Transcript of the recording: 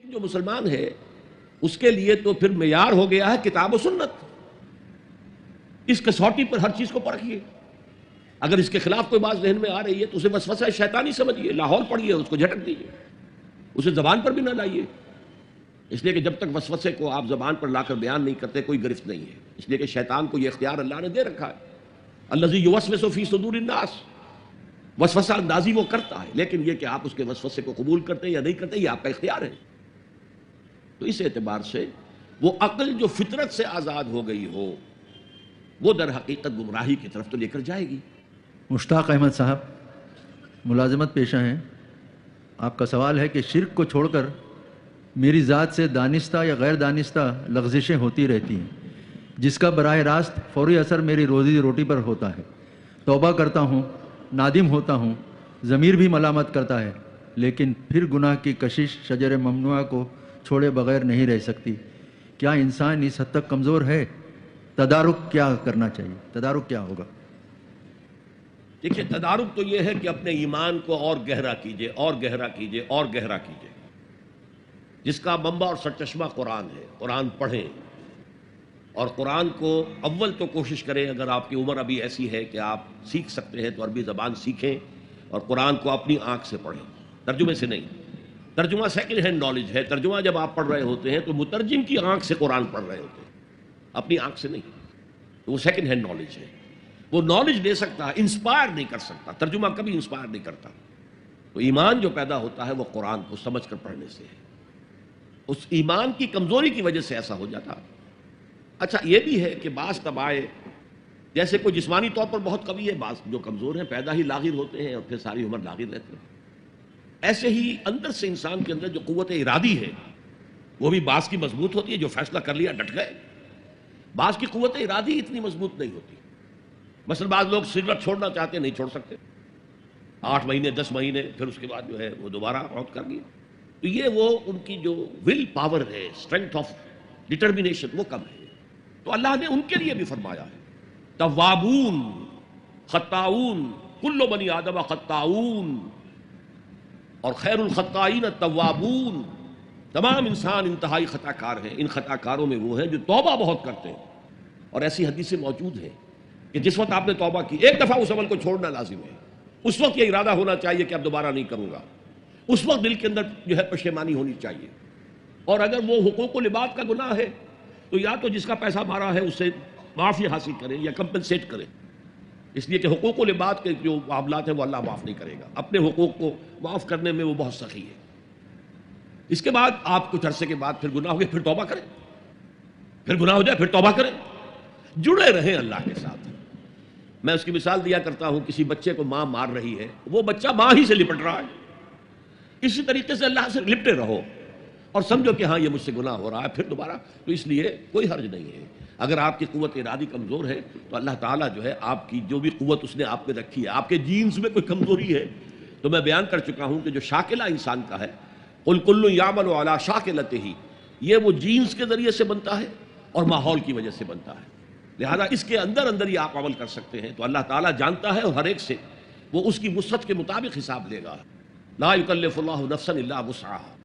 جو مسلمان ہے اس کے لیے تو پھر معیار ہو گیا ہے کتاب و سنت. اس کسوٹی پر ہر چیز کو پرکھیے. اگر اس کے خلاف کوئی بات ذہن میں آ رہی ہے تو اسے وسوسہ شیطانی سمجھیے، لاہور پڑھیے، اس کو جھٹک دیجیے، اسے زبان پر بھی نہ لائیے. اس لیے کہ جب تک وسوسے کو آپ زبان پر لا کر بیان نہیں کرتے کوئی گرفت نہیں ہے. اس لیے کہ شیطان کو یہ اختیار اللہ نے دے رکھا ہے. الذی یوسوس فی صدور الناس، وسوسہ اندازی وہ کرتا ہے، لیکن یہ کہ آپ اس کے وسوسے کو قبول کرتے یا نہیں کرتے یہ آپ کا اختیار ہے. تو اس اعتبار سے وہ عقل جو فطرت سے آزاد ہو گئی ہو وہ در حقیقت گمراہی کی طرف تو لے کر جائے گی. مشتاق احمد صاحب ملازمت پیشہ ہیں. آپ کا سوال ہے کہ شرک کو چھوڑ کر میری ذات سے دانستہ یا غیر دانستہ لغزشیں ہوتی رہتی ہیں جس کا براہ راست فوری اثر میری روزی روٹی پر ہوتا ہے. توبہ کرتا ہوں، نادم ہوتا ہوں، ضمیر بھی ملامت کرتا ہے، لیکن پھر گناہ کی کشش شجر ممنوعہ کو چھوڑے بغیر نہیں رہ سکتی. کیا انسان اس حد تک کمزور ہے؟ تدارک کیا کرنا چاہیے؟ تدارک کیا ہوگا؟ دیکھیے، تدارک تو یہ ہے کہ اپنے ایمان کو اور گہرا کیجئے، اور گہرا کیجئے، اور گہرا کیجئے. جس کا منبع اور سرچشمہ قرآن ہے. قرآن پڑھیں اور قرآن کو اول تو کوشش کریں، اگر آپ کی عمر ابھی ایسی ہے کہ آپ سیکھ سکتے ہیں تو عربی زبان سیکھیں اور قرآن کو اپنی آنکھ سے پڑھیں، ترجمے سے نہیں. ترجمہ سیکنڈ ہینڈ نالج ہے. ترجمہ جب آپ پڑھ رہے ہوتے ہیں تو مترجم کی آنکھ سے قرآن پڑھ رہے ہوتے ہیں، اپنی آنکھ سے نہیں. تو وہ سیکنڈ ہینڈ نالج ہے. وہ نالج دے سکتا ہے، انسپائر نہیں کر سکتا. ترجمہ کبھی انسپائر نہیں کرتا. تو ایمان جو پیدا ہوتا ہے وہ قرآن کو سمجھ کر پڑھنے سے ہے. اس ایمان کی کمزوری کی وجہ سے ایسا ہو جاتا. اچھا یہ بھی ہے کہ بعض طبائع جیسے کوئی جسمانی طور پر بہت قوی ہے، بعض جو کمزور ہیں پیدا ہی لاغر ہوتے ہیں اور پھر ساری عمر لاغر رہتے ہیں. ایسے ہی اندر سے انسان کے اندر جو قوت ارادی ہے وہ بھی بعض کی مضبوط ہوتی ہے، جو فیصلہ کر لیا ڈٹ گئے. بعض کی قوت ارادی اتنی مضبوط نہیں ہوتی. مثلا بعض لوگ سگریٹ چھوڑنا چاہتے ہیں، نہیں چھوڑ سکتے. 8 مہینے 10 مہینے پھر اس کے بعد جو ہے وہ دوبارہ عود کر دیا. تو یہ وہ ان کی جو ول پاور ہے، اسٹرینتھ آف ڈٹرمینیشن، وہ کم ہے. تو اللہ نے ان کے لیے بھی فرمایا ہے توابون خطاؤون کل بنی آدم خطاؤون، اور خیر الخطائین التوابون. تمام انسان انتہائی خطا کار ہیں. ان خطا کاروں میں وہ ہیں جو توبہ بہت کرتے ہیں. اور ایسی حدیثیں موجود ہیں کہ جس وقت آپ نے توبہ کی، ایک دفعہ اس عمل کو چھوڑنا لازم ہے. اس وقت یہ ارادہ ہونا چاہیے کہ اب دوبارہ نہیں کروں گا. اس وقت دل کے اندر جو ہے پشیمانی ہونی چاہیے. اور اگر وہ حقوق و لباد کا گناہ ہے تو یا تو جس کا پیسہ مارا ہے اس سے معافی حاصل کریں یا کمپنسیٹ کریں. اس لیے کہ حقوق و لباد کے جو معاملات ہیں وہ اللہ معاف نہیں کرے گا. اپنے حقوق کو معاف کرنے میں وہ بہت سخی ہے. اس کے بعد آپ کچھ عرصے کے بعد پھر گناہ ہو گئے، پھر توبہ کریں. پھر گناہ ہو جائے پھر توبہ کریں. جڑے رہیں اللہ کے ساتھ. میں اس کی مثال دیا کرتا ہوں، کسی بچے کو ماں مار رہی ہے، وہ بچہ ماں ہی سے لپٹ رہا ہے. اسی طریقے سے اللہ سے لپٹے رہو اور سمجھو کہ ہاں یہ مجھ سے گناہ ہو رہا ہے، پھر دوبارہ. تو اس لیے کوئی حرج نہیں ہے. اگر آپ کی قوت ارادی کمزور ہے تو اللہ تعالیٰ جو ہے آپ کی جو بھی قوت اس نے آپ پہ رکھی ہے، آپ کے جینز میں کوئی کمزوری ہے تو میں بیان کر چکا ہوں کہ جو شاکلہ انسان کا ہے، قل کل یعمل علی شاکلتہ، یہ وہ جینز کے ذریعے سے بنتا ہے اور ماحول کی وجہ سے بنتا ہے. لہذا اس کے اندر اندر ہی آپ عمل کر سکتے ہیں. تو اللہ تعالیٰ جانتا ہے اور ہر ایک سے وہ اس کی وسعت کے مطابق حساب لے گا. لا یکلف اللہ نفسا الا وسعها.